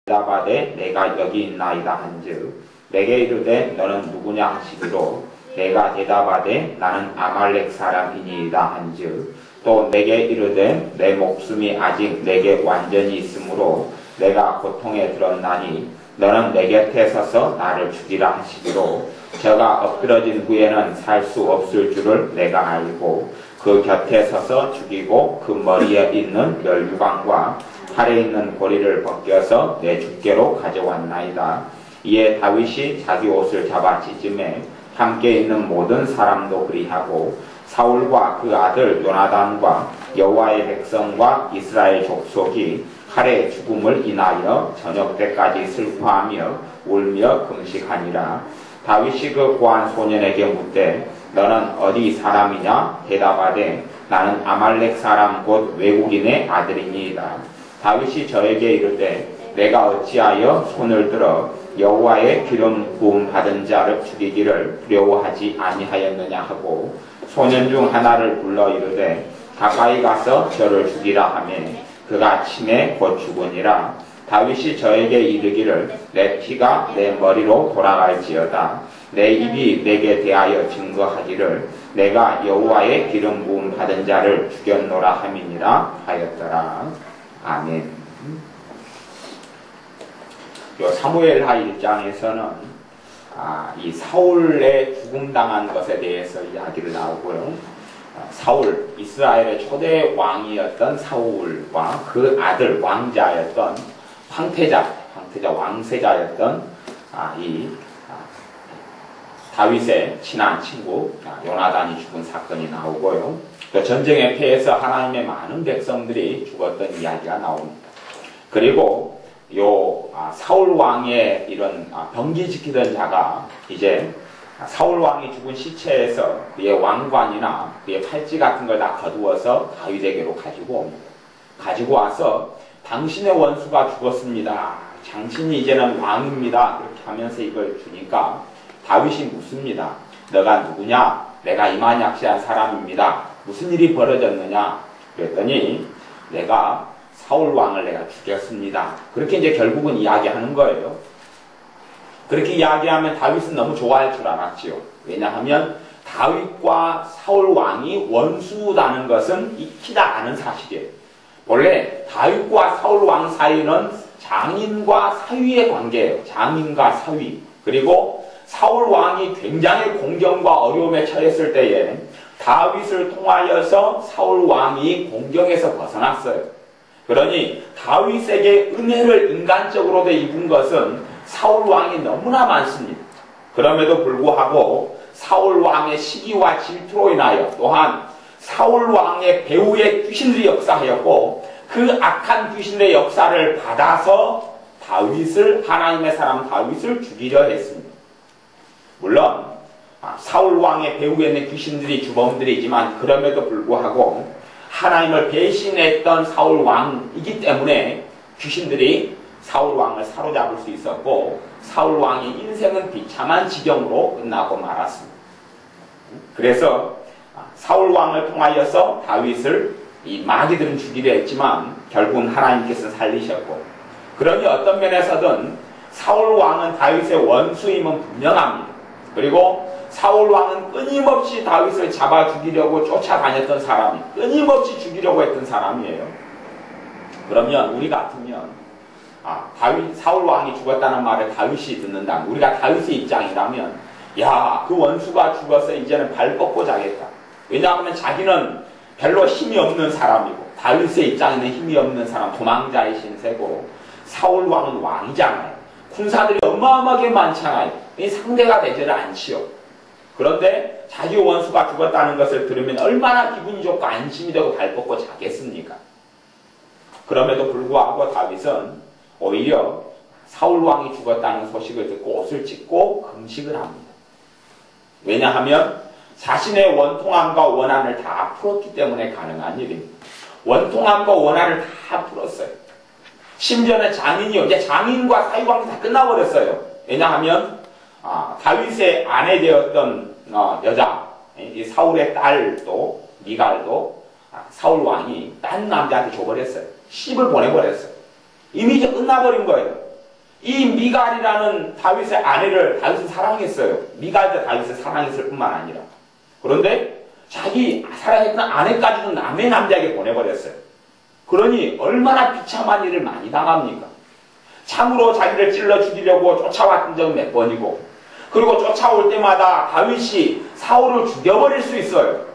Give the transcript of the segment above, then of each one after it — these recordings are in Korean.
대답하되 내가 여기 있나이다 한즉 내게 이르되 너는 누구냐 하시기로 내가 대답하되 나는 아말렉 사람이니이다 한즉 또 내게 이르되 내 목숨이 아직 내게 완전히 있으므로 내가 고통에 들었나니 너는 내 곁에 서서 나를 죽이라 하시기로 저가 엎드러진 후에는 살 수 없을 줄을 내가 알고 그 곁에 서서 죽이고 그 머리에 있는 멸류관과 팔에 있는 고리를 벗겨서 내 주께로 가져왔나이다. 이에 다윗이 자기 옷을 잡아 찢음에 함께 있는 모든 사람도 그리하고 사울과 그 아들 요나단과 여호와의 백성과 이스라엘 족속이 칼의 죽음을 인하여 저녁 때까지 슬퍼하며 울며 금식하니라. 다윗이 그 고한 소년에게 묻되 너는 어디 사람이냐? 대답하되 나는 아말렉 사람 곧 외국인의 아들이니이다. 다윗이 저에게 이르되 내가 어찌하여 손을 들어 여호와의 기름 부음 받은 자를 죽이기를 두려워하지 아니하였느냐 하고 소년 중 하나를 불러 이르되 가까이 가서 저를 죽이라 하매 그가 침에 곧 죽으니라. 다윗이 저에게 이르기를 내 피가 내 머리로 돌아갈지어다. 내 입이 내게 대하여 증거하기를 내가 여호와의 기름 부음 받은 자를 죽였노라 함이니라 하였더라. 아멘. 요 사무엘하 1장에서는 이 사울의 죽음당한 것에 대해서 이야기를 나오고요. 사울, 이스라엘의 초대 왕이었던 사울과 그 아들 왕자였던 황태자 왕세자였던 다윗의 친한 친구 요나단이 죽은 사건이 나오고요. 또 전쟁에 패해서 하나님의 많은 백성들이 죽었던 이야기가 나옵니다. 그리고 사울 왕의 이런 병기 지키던 자가 이제 사울 왕이 죽은 시체에서 그의 왕관이나 그의 팔찌 같은 걸 다 거두어서 다윗에게로 가지고 옵니다. 가지고 와서 당신의 원수가 죽었습니다. 당신이 이제는 왕입니다. 그렇게 하면서 이걸 주니까 다윗이 묻습니다. 너가 누구냐? 내가 이만약시한 사람입니다. 무슨 일이 벌어졌느냐? 그랬더니 내가 사울 왕을 내가 죽였습니다. 그렇게 이제 결국은 이야기하는 거예요. 그렇게 이야기하면 다윗은 너무 좋아할 줄 알았지요. 왜냐하면 다윗과 사울 왕이 원수라는 것은 익히다 아는 사실이에요. 원래 다윗과 사울 왕 사이는 장인과 사위의 관계예요. 장인과 사위. 그리고 사울 왕이 굉장히 공경과 어려움에 처했을 때에 다윗을 통하여서 사울 왕이 공경에서 벗어났어요. 그러니 다윗에게 은혜를 인간적으로 입은 것은 사울 왕이 너무나 많습니다. 그럼에도 불구하고 사울 왕의 시기와 질투로 인하여 또한 사울 왕의 배후에 귀신들이 역사하였고 그 악한 귀신의 역사를 받아서 하나님의 사람 다윗을 죽이려 했습니다. 물론 사울 왕의 배후에 있는 귀신들이 주범들이지만 그럼에도 불구하고 하나님을 배신했던 사울 왕이기 때문에 귀신들이 사울 왕을 사로잡을 수 있었고 사울 왕의 인생은 비참한 지경으로 끝나고 말았습니다. 그래서 사울 왕을 통하여서 다윗을 이 마귀들은 죽이려 했지만 결국은 하나님께서 살리셨고 그러니 어떤 면에서든 사울 왕은 다윗의 원수임은 분명합니다. 그리고 사울 왕은 끊임없이 다윗을 잡아 죽이려고 쫓아다녔던 사람이 끊임없이 죽이려고 했던 사람이에요. 그러면 우리 같으면 사울 왕이 죽었다는 말을 다윗이 듣는다면 우리가 다윗의 입장이라면 야, 그 원수가 죽어서 이제는 발 뻗고 자겠다. 왜냐하면 자기는 별로 힘이 없는 사람이고 다윗의 입장에는 힘이 없는 사람, 도망자의 신세고 사울 왕은 왕이잖아요. 군사들이 어마어마하게 많잖아요. 이 상대가 되지를 않지요. 그런데 자기 원수가 죽었다는 것을 들으면 얼마나 기분이 좋고 안심이 되고 발 뻗고 자겠습니까? 그럼에도 불구하고 다윗은 오히려 사울 왕이 죽었다는 소식을 듣고 옷을 찢고 금식을 합니다. 왜냐하면 자신의 원통함과 원한을 다 풀었기 때문에 가능한 일입니다. 원통함과 원한을 다 풀었어요. 심지어는 이제 장인과 사위관계 다 끝나버렸어요. 왜냐하면 다윗의 아내 되었던 여자, 이 사울의 딸도 미갈도 사울 왕이 딴 남자한테 줘버렸어요. 씹을 보내버렸어요. 이미 이제 끝나버린 거예요. 이 미갈이라는 다윗의 아내를 다윗은 사랑했어요. 미갈도 다윗을 사랑했을 뿐만 아니라. 그런데 자기 사랑했던 아내까지도 남의 남자에게 보내버렸어요. 그러니 얼마나 비참한 일을 많이 당합니까? 참으로 자기를 찔러 죽이려고 쫓아왔던 적은 몇 번이고, 그리고 쫓아올 때마다 다윗이 사울을 죽여버릴 수 있어요.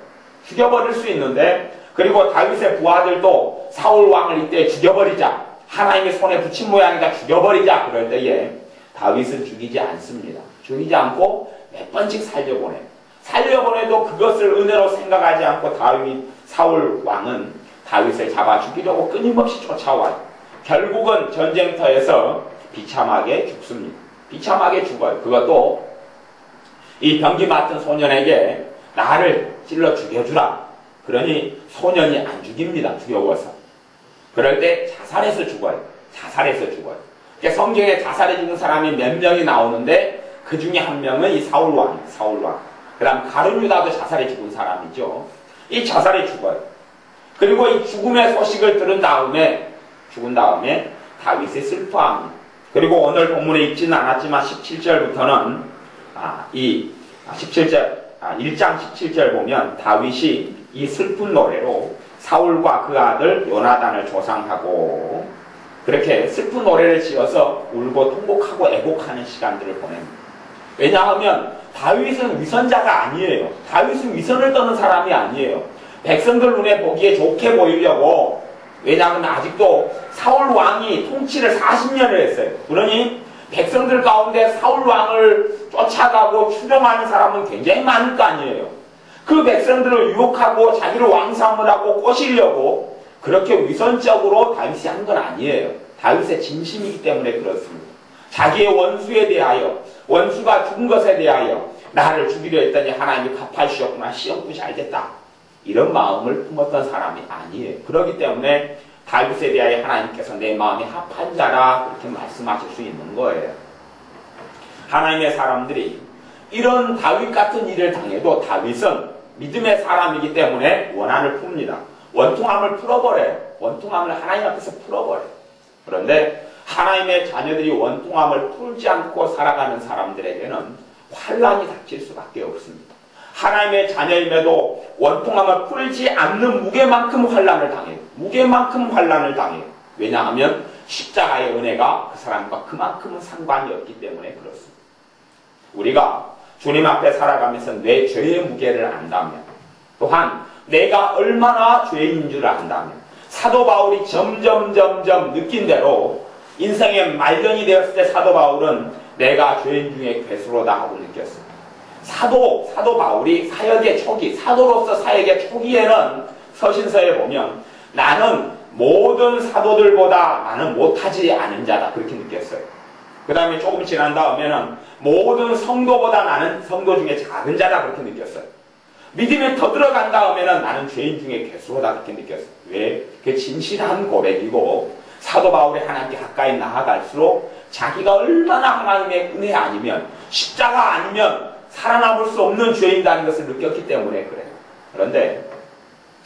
죽여버릴 수 있는데, 그리고 다윗의 부하들도 사울 왕을 이때 죽여버리자, 하나님의 손에 붙인 모양이다, 죽여버리자 그럴 때에 다윗은 죽이지 않습니다. 죽이지 않고 몇 번씩 살려보내요. 살려보내도 그것을 은혜로 생각하지 않고 사울 왕은 다윗을 잡아 죽이려고 끊임없이 쫓아와요. 결국은 전쟁터에서 비참하게 죽습니다. 비참하게 죽어요. 그것도 이 병기 맡은 소년에게 나를 찔러 죽여주라. 그러니 소년이 안 죽입니다. 두려워서. 그럴 때 자살해서 죽어요. 자살해서 죽어요. 그러니까 성경에 자살해 죽은 사람이 몇 명이 나오는데 그 중에 한 명은 이 사울왕. 그 다음 가룟유다도 자살해 죽은 사람이죠. 이 자살해 죽어요. 그리고 이 죽음의 소식을 들은 다음에 죽은 다음에 다윗이 슬퍼합니다. 그리고 오늘 본문에 읽지는 않았지만 17절부터는 1장 17절 보면 다윗이 이 슬픈 노래로 사울과 그 아들 요나단을 조상하고 그렇게 슬픈 노래를 지어서 울고 통곡하고 애곡하는 시간들을 보냅니다. 왜냐하면 다윗은 위선자가 아니에요. 다윗은 위선을 떠는 사람이 아니에요. 백성들 눈에 보기에 좋게 보이려고, 왜냐하면 아직도 사울 왕이 통치를 40년을 했어요. 그러니 백성들 가운데 사울 왕을 쫓아가고 추종하는 사람은 굉장히 많을 거 아니에요. 그 백성들을 유혹하고 자기를 왕 삼으라고 꼬시려고 그렇게 위선적으로 다윗이 한 건 아니에요. 다윗의 진심이기 때문에 그렇습니다. 자기의 원수에 대하여, 원수가 죽은 것에 대하여 나를 죽이려 했더니 하나님이 갚아주셨구나, 시험꾼이 잘됐다, 이런 마음을 품었던 사람이 아니에요. 그렇기 때문에 다윗에 대하여 하나님께서 내 마음이 합한 자라 그렇게 말씀하실 수 있는 거예요. 하나님의 사람들이 이런 다윗 같은 일을 당해도 다윗은 믿음의 사람이기 때문에 원한을 풉니다. 원통함을 풀어버려요. 원통함을 하나님 앞에서 풀어버려요. 그런데 하나님의 자녀들이 원통함을 풀지 않고 살아가는 사람들에게는 환란이 닥칠 수밖에 없습니다. 하나님의 자녀임에도 원통함을 풀지 않는 무게만큼 환란을 당해요. 무게만큼 환란을 당해요. 왜냐하면 십자가의 은혜가 그 사람과 그만큼은 상관이 없기 때문에 그렇습니다. 우리가 주님 앞에 살아가면서 내 죄의 무게를 안다면, 또한 내가 얼마나 죄인인 줄 안다면, 사도 바울이 점점 느낀 대로 인생의 말년이 되었을 때 사도 바울은 내가 죄인 중에 괴수로다 하고 느꼈어요. 사도 바울이 사역의 초기, 사도로서 사역의 초기에는 서신서에 보면 나는 모든 사도들보다 나는 못하지 않은 자다 그렇게 느꼈어요. 그 다음에 조금 지난 다음에는 모든 성도보다 나는 성도 중에 작은 자다 그렇게 느꼈어요. 믿음에 더 들어간 다음에는 나는 죄인 중에 괴수로다 그렇게 느꼈어요. 왜? 그게 진실한 고백이고, 사도 바울이 하나님께 가까이 나아갈수록 자기가 얼마나 하나님의 은혜 아니면, 십자가 아니면 살아남을 수 없는 죄인이라는 것을 느꼈기 때문에 그래요. 그런데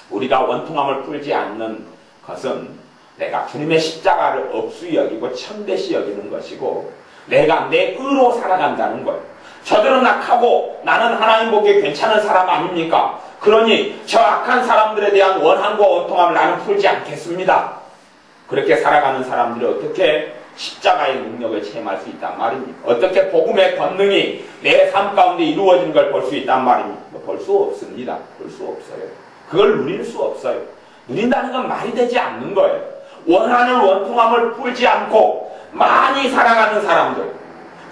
우리가 원통함을 풀지 않는 것은 내가 주님의 십자가를 업수히 여기고 천대시 여기는 것이고, 내가 내 의로 살아간다는 거예요. 저들은 악하고 나는 하나님 보기에 괜찮은 사람 아닙니까? 그러니 저 악한 사람들에 대한 원한과 원통함을 나는 풀지 않겠습니다. 그렇게 살아가는 사람들이 어떻게 십자가의 능력을 체험할 수 있단 말입니까? 어떻게 복음의 권능이 내 삶 가운데 이루어지는 걸 볼 수 있단 말입니까? 볼 수 없습니다. 볼 수 없어요. 그걸 누릴 수 없어요. 누린다는 건 말이 되지 않는 거예요. 원하는 원통함을 풀지 않고 많이 살아가는 사람들,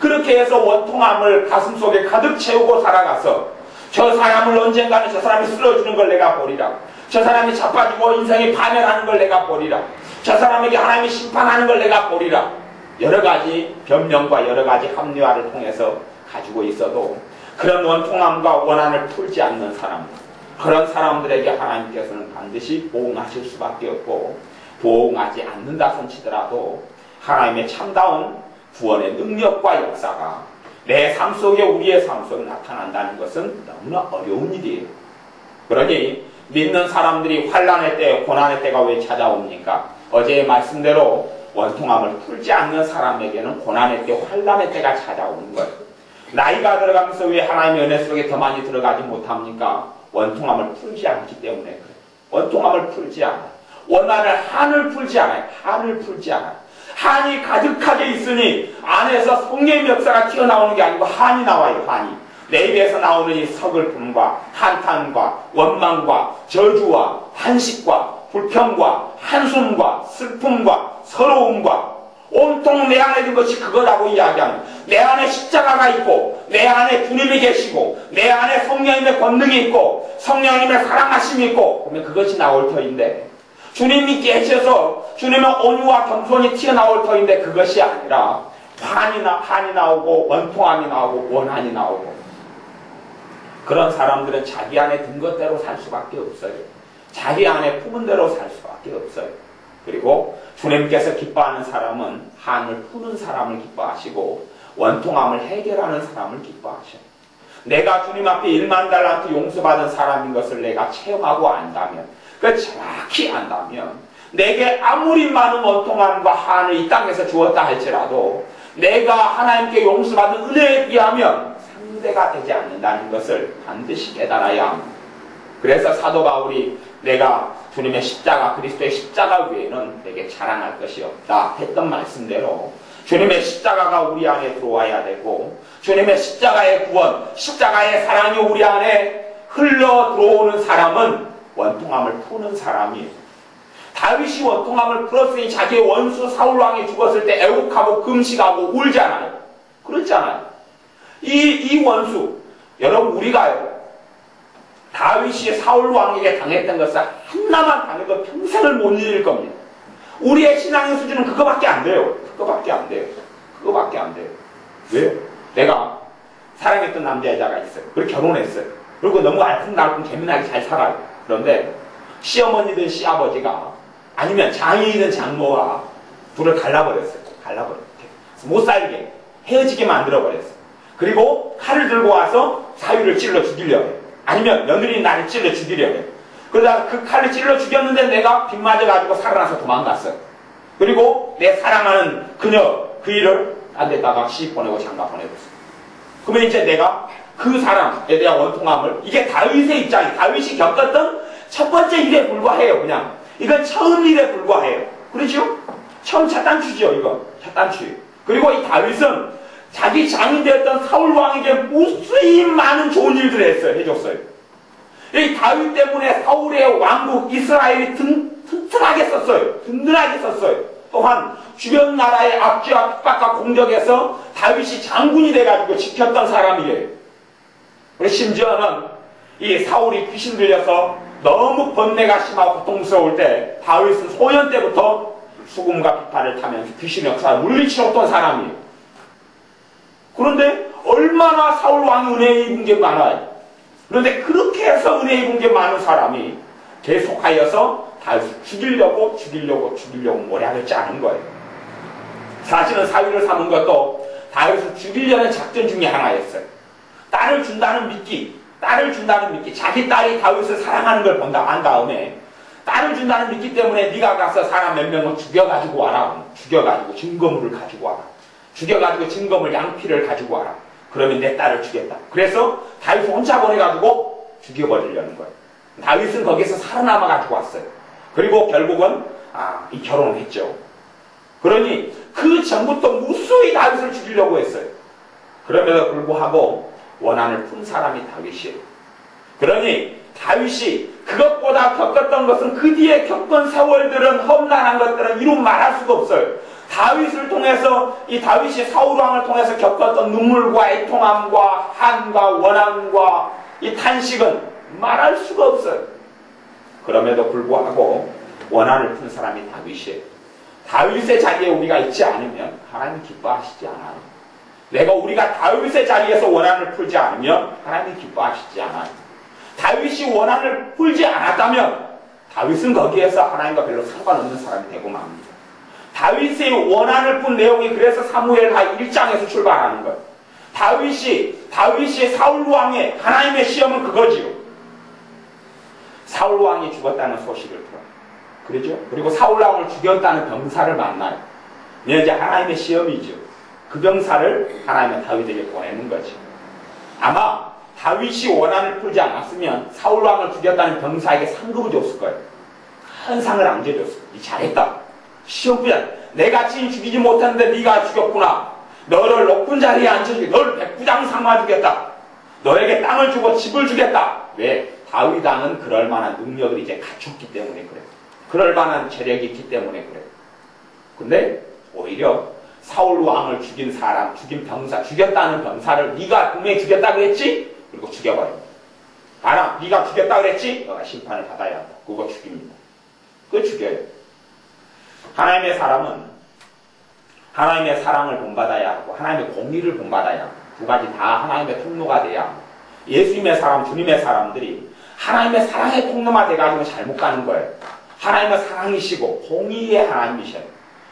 그렇게 해서 원통함을 가슴속에 가득 채우고 살아가서 저 사람을 언젠가는 저 사람이 쓰러지는 걸 내가 보리라, 저 사람이 자빠지고 인생이 파멸하는 걸 내가 보리라, 저 사람에게 하나님이 심판하는 걸 내가 보리라, 여러 가지 변명과 여러 가지 합리화를 통해서 가지고 있어도 그런 원통함과 원한을 풀지 않는 사람들, 그런 사람들에게 하나님께서는 반드시 보응하실 수밖에 없고, 보응하지 않는다 손치더라도 하나님의 참다운 구원의 능력과 역사가 내 삶 속에, 우리의 삶 속에 나타난다는 것은 너무나 어려운 일이에요. 그러니 믿는 사람들이 환난의 때, 고난의 때가 왜 찾아옵니까? 어제의 말씀대로 원통함을 풀지 않는 사람에게는 고난의 때, 환난의 때가 찾아오는 거예요. 나이가 들어가면서 왜 하나님의 은혜 속에 더 많이 들어가지 못합니까? 원통함을 풀지 않기 때문에 그래요. 원통함을 풀지 않아요. 원한을, 한을 풀지 않아요. 한을 풀지 않아요. 한이 가득하게 있으니 안에서 성령의 역사가 튀어나오는 게 아니고 한이 나와요. 한이. 내 입에서 나오는 이 서글픔과 한탄과 원망과 저주와 한식과 불평과 한숨과 슬픔과 서러움과 온통 내 안에 있는 것이 그거라고 이야기하는, 내 안에 십자가가 있고 내 안에 주님이 계시고 내 안에 성령님의 권능이 있고 성령님의 사랑하심이 있고 그러면 그것이 나올 터인데, 주님이 계셔서 주님의 온유와 겸손이 튀어나올 터인데 그것이 아니라 한이 나오고 원통함이 나오고 원한이 나오고, 그런 사람들은 자기 안에 든 것대로 살 수밖에 없어요. 자기 안에 품은 대로 살 수밖에 없어요. 그리고 주님께서 기뻐하는 사람은 한을 푸는 사람을 기뻐하시고 원통함을 해결하는 사람을 기뻐하셔요. 내가 주님 앞에 1만 달란트 용서받은 사람인 것을 내가 체험하고 안다면, 정확히 안다면, 내게 아무리 많은 원통함과 한을 이 땅에서 주었다 할지라도 내가 하나님께 용서받은 은혜에 비하면 상대가 되지 않는다는 것을 반드시 깨달아야 합니다. 그래서 사도 바울이 내가 주님의 십자가, 그리스도의 십자가 외에는 내게 자랑할 것이 없다 했던 말씀대로 주님의 십자가가 우리 안에 들어와야 되고, 주님의 십자가의 구원, 십자가의 사랑이 우리 안에 흘러 들어오는 사람은 원통함을 푸는 사람이에요. 다윗이 원통함을 풀었으니 자기의 원수 사울왕이 죽었을 때 애곡하고 금식하고 울잖아요. 그렇잖아요. 이 원수, 여러분 우리가요, 다윗이 사울왕에게 당했던 것을 하나만 당해도 평생을 못 잊을 겁니다. 우리의 신앙의 수준은 그거밖에 안 돼요. 그거밖에 안 돼요. 그거밖에 안 돼요. 왜요? 내가 사랑했던 남자여자가 있어요. 그리고 결혼했어요. 그리고 너무 알콩달콩 재미나게 잘 살아요. 그런데 시어머니든 시아버지가 아니면 장인이든 장모가 둘을 갈라버렸어요. 못 살게, 헤어지게 만들어버렸어요. 그리고 칼을 들고 와서 사위를 찔러 죽이려고 해요. 아니면 며느리 나를 찔러 죽이려고 해요. 그러다가 그 칼을 찔러 죽였는데 내가 빗 맞아가지고 살아나서 도망갔어요. 그리고 내 사랑하는 그녀, 그 일을 딴 데다가 시집 보내고 장가 보내버렸어요. 그러면 이제 내가 그 사람에 대한 원통함을, 이게 다윗의 입장이, 다윗이 겪었던 첫 번째 일에 불과해요. 그냥 이건 처음 일에 불과해요. 그렇죠? 처음 첫 단추죠. 이거 첫 단추. 그리고 이 다윗은 자기 장인 되었던 사울왕에게 무수히 많은 좋은 일들을 해줬어요. 이 다윗 때문에 사울의 왕국 이스라엘이 튼튼하게 썼어요. 든든하게 썼어요. 또한 주변 나라의 압제와 핍박과 공격에서 다윗이 장군이 돼가지고 지켰던 사람이에요. 그리고 심지어는 이 사울이 귀신 들려서 너무 번뇌가 심하고 고통스러울 때 다윗은 소년 때부터 수금과 비판을 타면서 귀신 역사를 물리치렀던 사람이에요. 그런데 얼마나 사울 왕이 은혜 입은 게 많아요. 그런데 그렇게 해서 은혜 입은 게 많은 사람이 계속하여서 다윗을 죽이려고 모략을 짜는 거예요. 사실은 사위를 삼은 것도 다윗을 죽이려는 작전 중에 하나였어요. 딸을 준다는 믿기, 자기 딸이 다윗을 사랑하는 걸 안 다음에 딸을 준다는 믿기 때문에 네가 가서 사람 몇 명을 죽여가지고 와라. 죽여가지고 증거물을 가지고 와라. 죽여가지고 증거물 양피를 가지고 와라. 그러면 내 딸을 주겠다. 그래서 다윗을 혼자 보내가지고 죽여버리려는 거예요. 다윗은 거기서 살아남아가지고 왔어요. 그리고 결국은 이 결혼을 했죠. 그러니 그 전부터 무수히 다윗을 죽이려고 했어요. 그럼에도 불구하고 원한을 푼 사람이 다윗이에요. 그러니 다윗이 그것보다 겪었던 것은 그 뒤에 겪은 세월들은, 험난한 것들은 이루 말할 수가 없어요. 다윗을 통해서, 이 다윗이 사울왕을 통해서 겪었던 눈물과 애통함과 한과 원함과 이 탄식은 말할 수가 없어요. 그럼에도 불구하고 원한을 푼 사람이 다윗이에요. 다윗의 자리에 우리가 있지 않으면 하나님이 기뻐하시지 않아요. 우리가 다윗의 자리에서 원한을 풀지 않으면 하나님이 기뻐하시지 않아요. 다윗이 원한을 풀지 않았다면 다윗은 거기에서 하나님과 별로 상관없는 사람이 되고 맙니다. 다윗의 원한을 푼 내용이 그래서 사무엘하 1장에서 출발하는 거예요. 다윗이 사울왕의 하나님의 시험은 그거지요. 사울왕이 죽었다는 소식을 들어요. 그러죠? 그리고 사울왕을 죽였다는 병사를 만나요. 이제 하나님의 시험이죠. 그 병사를 하나님의 다윗에게 보내는 거죠. 아마 다윗이 원한을 풀지 않았으면 사울 왕을 죽였다는 병사에게 상급을 줬을 거예요. 큰 상을 안겨줬어. 니 잘했다. 시험부야. 내가 지금 죽이지 못했는데 네가 죽였구나. 너를 높은 자리에 앉혀주겠다. 너를 백부장 삼아주겠다. 너에게 땅을 주고 집을 주겠다. 왜? 다윗 왕은 그럴 만한 능력을 이제 갖췄기 때문에 그래. 그럴 만한 재력이 있기 때문에 그래. 근데 오히려 사울 왕을 죽인 사람, 죽인 병사, 죽였다는 병사를 네가 분명히 죽였다 그랬지? 그리고 죽여버립니다. 봐라, 네가 죽였다 그랬지? 너가 심판을 받아야 한다. 그거 죽입니다. 그거 죽여요. 하나님의 사람은 하나님의 사랑을 본받아야 하고 하나님의 공의를 본받아야 하고 두 가지 다 하나님의 통로가 돼야 하고 예수님의 사람, 주님의 사람들이 하나님의 사랑의 통로만 돼가지고 잘못 가는 거예요. 하나님의 사랑이시고 공의의 하나님이셔요.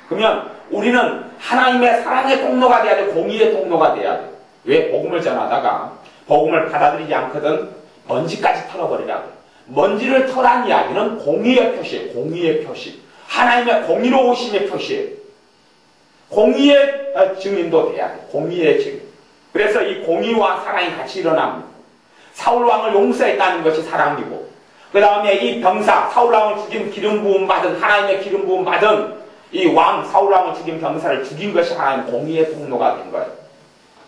그러면 우리는 하나님의 사랑의 통로가 돼야 돼, 공의의 통로가 돼야 돼. 왜? 복음을 전하다가 복음을 받아들이지 않거든 먼지까지 털어버리라고. 먼지를 털한 이야기는 공의의 표시예요. 공의의 표시. 하나님의 공의로우심의 표시예요. 공의의 증인도 돼야 돼. 공의의 증인. 그래서 이 공의와 사랑이 같이 일어납니다. 사울왕을 용서했다는 것이 사랑이고 그 다음에 이 병사 사울왕을 죽인 기름 부음 받은 하나님의 기름 부음 받은 이 왕 사울왕을 죽인 병사를 죽인 것이 하나님 공의의 통로가 된 거예요.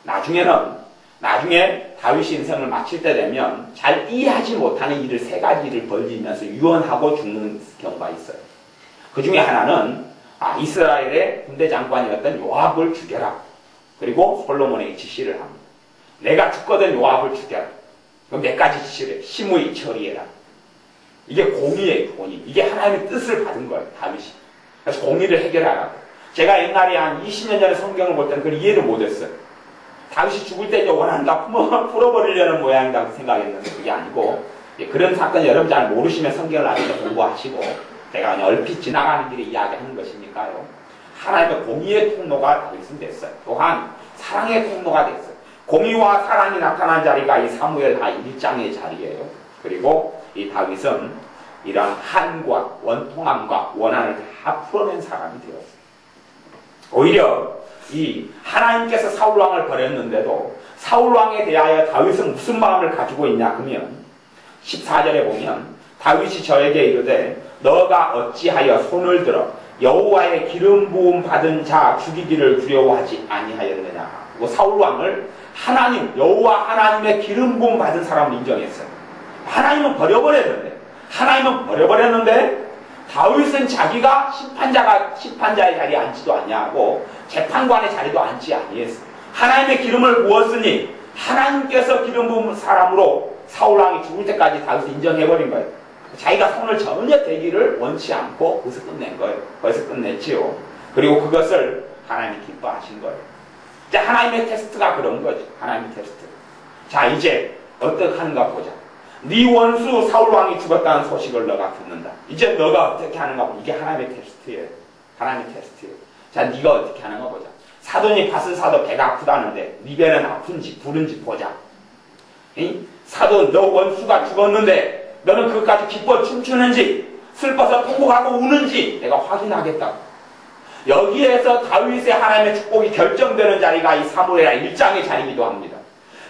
나중에 다윗이 인생을 마칠 때 되면 잘 이해하지 못하는 일을 세 가지 일을 벌리면서 유언하고 죽는 경우가 있어요. 그 중에 하나는 이스라엘의 군대 장관이었던 요압을 죽여라. 그리고 솔로몬에게 지시를 합니다. 내가 죽거든 요압을 죽여라. 몇 가지 지시를 해요. 심의 처리해라. 이게 공의예요. 공의. 이게 하나님의 뜻을 받은 거예요. 다윗이. 그래서 공의를 해결하라고. 제가 옛날에 한 20년 전에 성경을 볼 때는 그걸 이해를 못했어요. 다윗이 죽을 때 이제 원한을 다 풀어버리려는 모양이라고 생각했는데 그게 아니고 그런 사건 여러분 잘 모르시면 성경을 나중에 공부하시고 제가 그냥 얼핏 지나가는 길에 이야기하는 것이니까요. 하나님의 공의의 통로가 다윗은 됐어요. 또한 사랑의 통로가 됐어요. 공의와 사랑이 나타난 자리가 이 사무엘 하 1장의 자리예요. 그리고 이 다윗은 이런 한과 원통함과 원한을 다 풀어낸 사람이 되었어요. 오히려 이 하나님께서 사울왕을 버렸는데도 사울왕에 대하여 다윗은 무슨 마음을 가지고 있냐 그러면 14절에 보면 다윗이 저에게 이르되 너가 어찌하여 손을 들어 여호와의 기름 부음 받은 자 죽이기를 두려워하지 아니하였느냐. 그리고 사울왕을 하나님 여호와 하나님의 기름 부음 받은 사람을 인정했어요. 하나님은 버려버렸는데 다윗은 자기가 심판자의 자리에 앉지도 아니하고 재판관의 자리도 앉지 아니했어요. 하나님의 기름을 부었으니 하나님께서 기름 부은 사람으로 사울왕이 죽을 때까지 다윗을 인정해버린 거예요. 자기가 손을 전혀 대기를 원치 않고 거기서 끝낸 거예요. 거기서 끝냈지요. 그리고 그것을 하나님이 기뻐하신 거예요. 이제 하나님의 테스트가 그런 거죠. 하나님의 테스트. 자, 이제 어떻게 하는가 보자. 네 원수 사울왕이 죽었다는 소식을 너가 듣는다. 이제 너가 어떻게 하는가 보자. 이게 하나님의 테스트예요. 하나님의 테스트예요. 자, 네가 어떻게 하는가 보자. 사돈이 밭을 사도 배가 아프다는데 네 배는 아픈지 부른지 보자. 사돈 너 원수가 죽었는데 너는 그것까지 기뻐 춤추는지 슬퍼서 통곡하고 우는지 내가 확인하겠다. 여기에서 다윗의 하나님의 축복이 결정되는 자리가 이 사무엘하 1장의 자리이기도 합니다.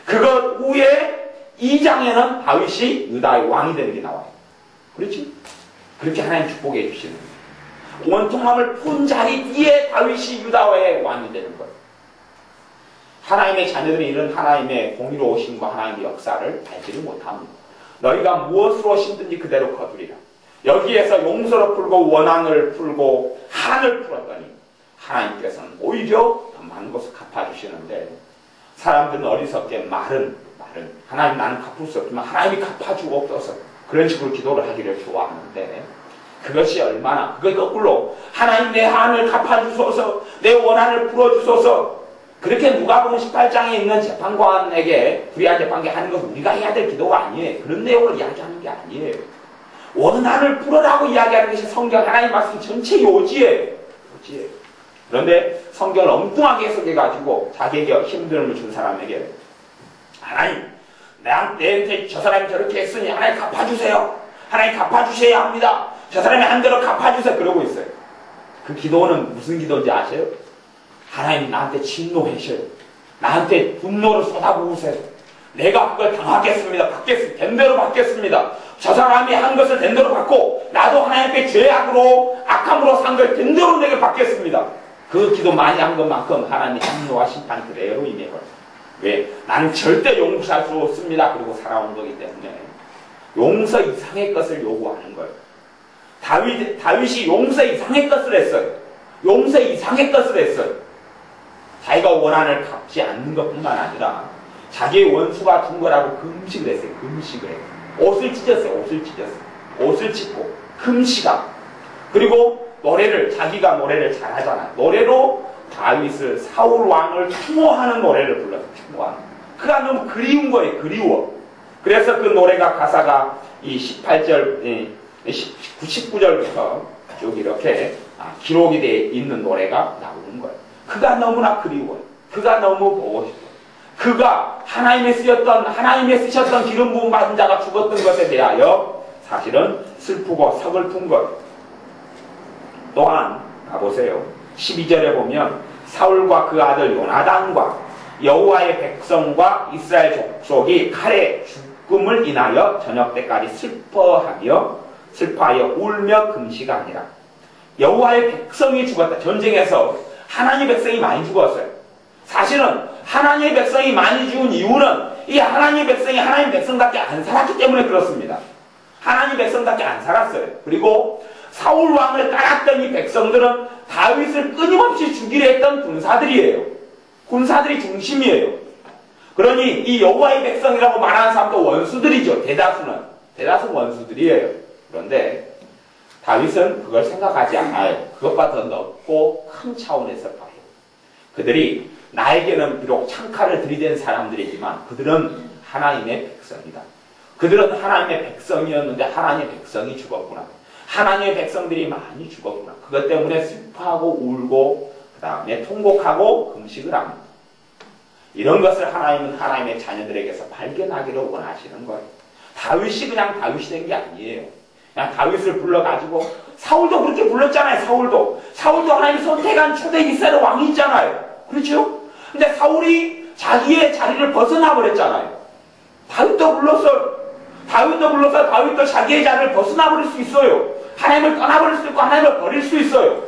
그것 후에 2장에는 다윗이 유다의 왕이 되는 게 나와요. 그렇지? 그렇게 하나님 축복해 주시는 거예요. 원통함을 푼 자리 뒤에 다윗이 유다의 왕이 되는 거예요. 하나님의 자녀들이 이런 하나님의 공의로우심과 하나님의 역사를 알지를 못합니다. 너희가 무엇으로 심든지 그대로 거두리라. 여기에서 용서를 풀고 원한을 풀고 한을 풀었더니 하나님께서는 오히려 더 많은 것을 갚아주시는데 사람들은 어리석게 말은 하나님 나는 갚을 수 없지만 하나님이 갚아주옵소서 그런 식으로 기도를 하기를 좋아하는데 그것이 얼마나 그게 거꾸로 하나님 내 한을 갚아주소서 내 원한을 풀어주소서 그렇게 누가복음 18장에 있는 재판관에게 불의한 재판계 하는 것은 우리가 해야 될 기도가 아니에요. 그런 내용을 이야기하는 게 아니에요. 원한을 풀어라고 이야기하는 것이 성경 하나님 말씀 전체 요지예요. 그런데 성경을 엉뚱하게 해석해가지고 자기에게 힘듦을 준 사람에게 하나님 내한테 저 사람이 저렇게 했으니 하나님 갚아주세요. 하나님 갚아주셔야 합니다. 저 사람이 한 대로 갚아주세요. 그러고 있어요. 그 기도는 무슨 기도인지 아세요? 하나님 나한테 진노하셔요. 나한테 분노를 쏟아부으세요. 내가 그걸 당하겠습니다. 받겠습니다. 된 대로 받겠습니다. 저 사람이 한 것을 된 대로 받고 나도 하나님께 죄악으로 악함으로 산 걸 된 대로 내게 받겠습니다. 그 기도 많이 한 것만큼 하나님의 진노와 심판 그대로 임해버려요. 왜? 나는 절대 용서할 수 없습니다. 그리고 살아온 거기 때문에 용서 이상의 것을 요구하는 거예요. 다윗이 용서 이상의 것을 했어요. 용서 이상의 것을 했어요. 자기가 원한을 갚지 않는 것뿐만 아니라 자기의 원수가 준 거라고 금식을 했어요. 금식을 해요. 옷을 찢었어요. 옷을 찢었어요. 옷을 찢고 금식하고 그리고 자기가 노래를 잘하잖아요. 노래로 다윗을 사울 왕을 추모하는 노래를 불렀어요. 추모하는. 그가 너무 그리운 거예요. 그리워. 그래서 그 노래가 가사가 이 18절, 19절부터 쭉 이렇게 기록이 되어 있는 노래가 나오는 거예요. 그가 너무나 그리워요. 그가 너무 보고 싶어요. 그가 하나님의 쓰셨던 기름 부음 받은 자가 죽었던 것에 대하여 사실은 슬프고 서글픈 것. 또한 가보세요. 12절에 보면 사울과 그 아들 요나단과 여호와의 백성과 이스라엘 족속이 칼의 죽음을 인하여 저녁 때까지 슬퍼하여 울며 금식하니라. 여호와의 백성이 죽었다. 전쟁에서 하나님의 백성이 많이 죽었어요. 사실은 하나님의 백성이 많이 죽은 이유는 이 하나님의 백성이 하나님 백성답게 안 살았기 때문에 그렇습니다. 하나님 백성답게 안 살았어요. 그리고 사울 왕을 따랐던 이 백성들은 다윗을 끊임없이 죽이려 했던 군사들이에요. 군사들이 중심이에요. 그러니 이 여호와의 백성이라고 말하는 사람도 원수들이죠. 대다수는 원수들이에요. 그런데 다윗은 그걸 생각하지 않아요. 그것보다 더 넓고 큰 차원에서 봐요. 그들이 나에게는 비록 창칼을 들이댄 사람들이지만 그들은 하나님의 백성이다. 그들은 하나님의 백성이었는데 하나님의 백성이 죽었구나. 하나님의 백성들이 많이 죽었구나. 그것 때문에 슬퍼하고 울고 그 다음에 통곡하고 금식을 합니다. 이런 것을 하나님은 하나님의 자녀들에게서 발견하기를 원하시는 거예요. 다윗이 그냥 다윗이 된 게 아니에요. 그냥 다윗을 불러가지고 사울도 그렇게 불렀잖아요. 사울도 하나님이 선택한 초대 이스라엘 왕이 있잖아요. 그렇죠? 근데 사울이 자기의 자리를 벗어나 버렸잖아요. 다윗도 불러서 다윗도 자기의 자리를 벗어나 버릴 수 있어요. 하나님을 떠나버릴 수 있고 하나님을 버릴 수 있어요.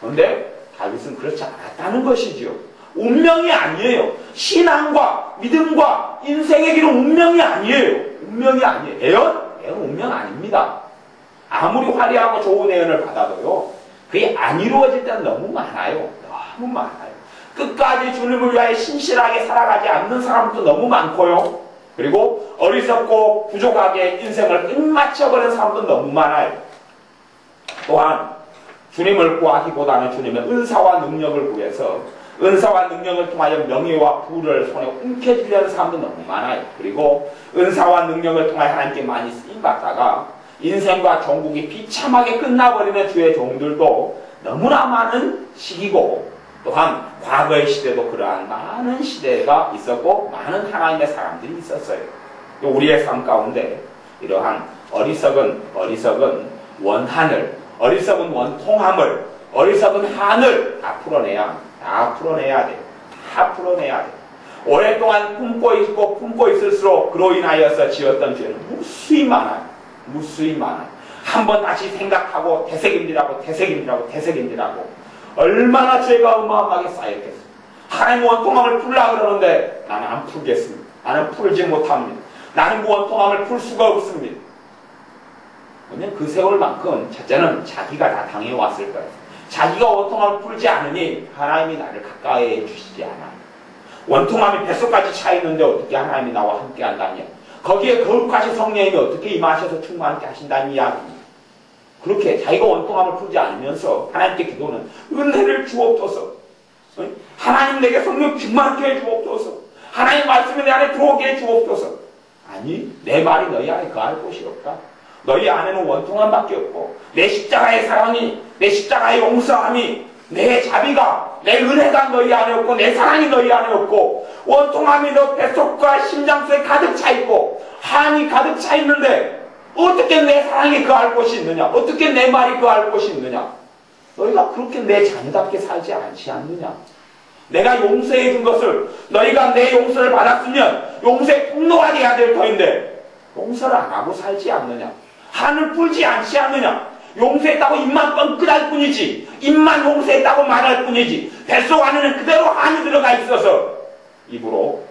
그런데 다윗은 그렇지 않았다는 것이지요. 운명이 아니에요. 신앙과 믿음과 인생의 길은 운명이 아니에요. 운명이 아니에요. 애언 운명 아닙니다. 아무리 화려하고 좋은 애언을 받아도요. 그게 안 이루어질 때는 너무 많아요. 너무 많아요. 끝까지 주님을 위하여 신실하게 살아가지 않는 사람도 너무 많고요. 그리고 어리석고 부족하게 인생을 끝마쳐버린 사람도 너무 많아요. 또한 주님을 구하기보다는 주님의 은사와 능력을 구해서 은사와 능력을 통하여 명예와 부를 손에 움켜쥐려는 사람도 너무 많아요. 그리고 은사와 능력을 통하여 하나님께 많이 쓰임받다가 인생과 종국이 비참하게 끝나버리는 주의 종들도 너무나 많은 시기고 또한 과거의 시대도 그러한 많은 시대가 있었고 많은 하나님의 사람들이 있었어요. 우리의 삶 가운데 이러한 어리석은 원한을 어리석은 원통함을 어리석은 한을 다 풀어내야 돼. 다 풀어내야 돼. 오랫동안 품고 있을수록 그로 인하여서 지었던 죄는 무수히 많아요. 한번 다시 생각하고 되새김질하고 얼마나 죄가 어마어마하게 쌓였겠어요. 하나님 원통함을 풀려고 그러는데 나는 안 풀겠습니다. 나는 풀지 못합니다. 나는 그 원통함을 풀 수가 없습니다. 왜냐면 그 세월만큼 첫째는 자기가 다 당해왔을 거예요. 자기가 원통함을 풀지 않으니 하나님이 나를 가까이 해주시지 않아요. 원통함이 뱃속까지 차있는데 어떻게 하나님이 나와 함께 한다냐. 거기에 거룩하신 성령님이 어떻게 임하셔서 충만하게 하신다는 이야기입니다. 그렇게 자기가 원통함을 풀지 않으면서 하나님께 기도는 은혜를 주옵소서. 하나님 내게 성령 충만하게 해주옵소서. 하나님 말씀이 내 안에 들어오게 해주옵소서. 아니 내 말이 너희 안에 거할 곳이 없다. 너희 안에는 원통함밖에 없고 내 십자가의 사랑이 내 십자가의 용서함이 내 자비가 내 은혜가 너희 안에 없고 내 사랑이 너희 안에 없고 원통함이 너 뱃속과 심장 속에 가득 차 있고 한이 가득 차 있는데 어떻게 내 사랑이 거할 곳이 있느냐? 어떻게 내 말이 거할 곳이 있느냐? 너희가 그렇게 내 자녀답게 살지 않지 않느냐? 내가 용서해 준 것을 너희가 내 용서를 받았으면 용서의 통로가 돼야 될 터인데 용서를 안 하고 살지 않느냐? 한을 풀지 않지 않느냐? 용서했다고 입만 뻥끗할 뿐이지, 입만 용서했다고 말할 뿐이지, 뱃속 안에는 그대로 한이 들어가 있어서 입으로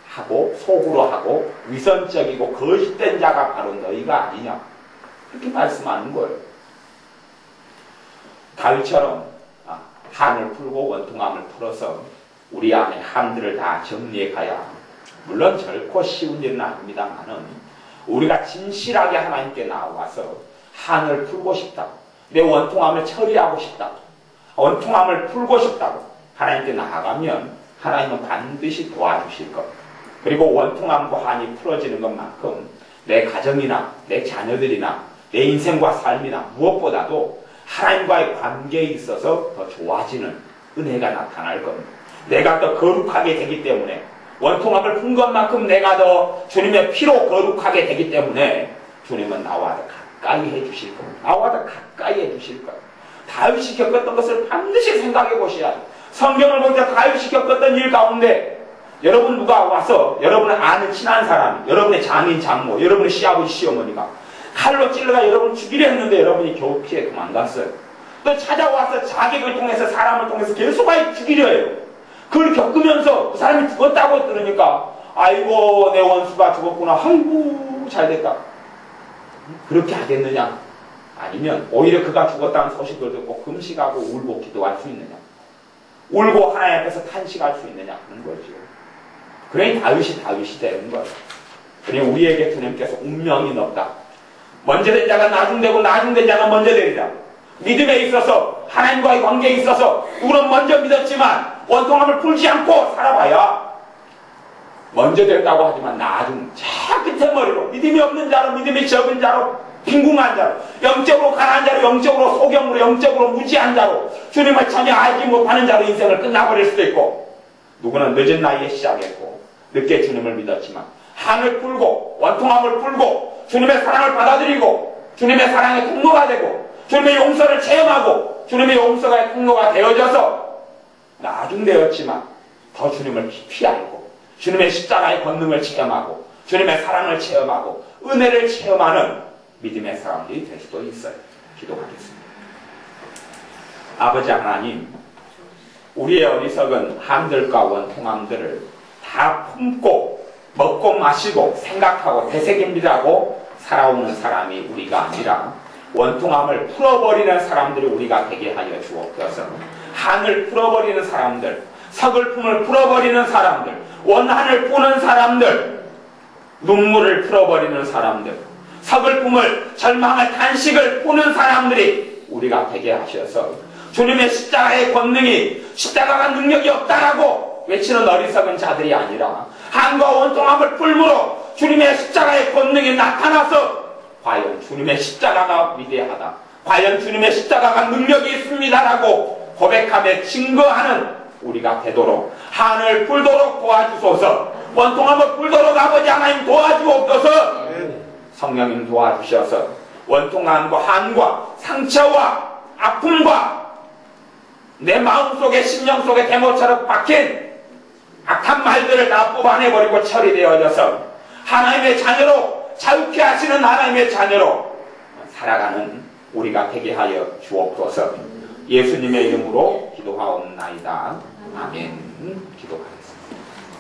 하고 속으로 하고 위선적이고 거짓된 자가 바로 너희가 아니냐? 그렇게 말씀하는 거예요. 다윗처럼 한을 풀고 원통함을 풀어서 우리 안에 한들을 다 정리해 가야 합니다. 물론 결코 쉬운 일은 아닙니다만은 우리가 진실하게 하나님께 나와서 한을 풀고 싶다고, 내 원통함을 처리하고 싶다고, 원통함을 풀고 싶다고 하나님께 나아가면 하나님은 반드시 도와주실 것. 그리고 원통함과 한이 풀어지는 것만큼 내 가정이나 내 자녀들이나 내 인생과 삶이나 무엇보다도 하나님과의 관계에 있어서 더 좋아지는 은혜가 나타날 겁니다. 내가 더 거룩하게 되기 때문에, 원통함을 푼 것만큼 내가 더 주님의 피로 거룩하게 되기 때문에 주님은 나와 더 가까이 해주실 겁니다. 나와 더 가까이 해주실 거예요. 다윗이 겪었던 것을 반드시 생각해 보셔야죠. 성경을 볼 때 다윗이 겪었던 일 가운데 여러분 누가 와서 여러분을 아는 친한 사람, 여러분의 장인, 장모, 여러분의 시아버지, 시어머니가 칼로 찔러가 여러분을 죽이려 했는데 여러분이 겨우 피해 도망갔어요. 또 찾아와서 자객을 통해서, 사람을 통해서 계속 죽이려 해요. 그걸 겪으면서 그 사람이 죽었다고 들으니까 아이고 내 원수가 죽었구나, 아이고 잘됐다, 그렇게 하겠느냐? 아니면 오히려 그가 죽었다는 소식을 듣고 금식하고 울고 기도할 수 있느냐? 울고 하나님 앞에서 탄식할 수 있느냐? 그런 거죠. 그러니 다윗이 되는 거예요. 그러니 우리에게 주님께서 운명이 높다, 먼저 된 자가 나중되고 나중된 자가 먼저 되리라. 믿음에 있어서, 하나님과의 관계에 있어서 우리는 먼저 믿었지만 원통함을 풀지 않고 살아봐야 먼저 됐다고 하지만 나중 저 끝에 머리로 믿음이 없는 자로, 믿음이 적은 자로, 빈궁한 자로, 영적으로 가난한 자로, 영적으로 소경으로, 영적으로 무지한 자로, 주님을 전혀 알지 못하는 자로 인생을 끝나버릴 수도 있고, 누구는 늦은 나이에 시작했고 늦게 주님을 믿었지만 한을 풀고 원통함을 풀고 주님의 사랑을 받아들이고 주님의 사랑의 통로가 되고 주님의 용서를 체험하고 주님의 용서가 통로가 되어져서 나중 되었지만 더 주님을 깊이 알고 주님의 십자가의 권능을 체험하고 주님의 사랑을 체험하고 은혜를 체험하는 믿음의 사람들이 될 수도 있어요. 기도하겠습니다. 아버지 하나님, 우리의 어리석은 한들과 원통함들을 다 품고 먹고 마시고 생각하고 되새김질하고 살아오는 사람이 우리가 아니라 원통함을 풀어버리는 사람들이 우리가 되게 하여 주옵소서. 한을 풀어버리는 사람들, 서글픔을 풀어버리는 사람들, 원한을 뿌는 사람들, 눈물을 풀어버리는 사람들, 서글픔을, 절망을, 탄식을 뿌는 사람들이 우리가 되게 하셔서 주님의 십자가의 권능이, 십자가가 능력이 없다라고 외치는 어리석은 자들이 아니라 한과 원통함을 풀므로 주님의 십자가의 권능이 나타나서 과연 주님의 십자가가 위대하다, 과연 주님의 십자가가 능력이 있습니다라고 고백하며 증거하는 우리가 되도록, 한을 풀도록 도와주소서. 원통함을 풀도록 아버지 하나님 도와주옵소서. 성령님 도와주셔서 원통함과 한과 상처와 아픔과 내 마음속에, 심령 속에 대모처럼 박힌 악한 말들을 다 뽑아내버리고 처리되어져서 하나님의 자녀로, 자유케 하시는 하나님의 자녀로 살아가는 우리가 되게 하여 주옵소서. 예수님의 이름으로 기도하옵나이다. 아멘. 기도합니다.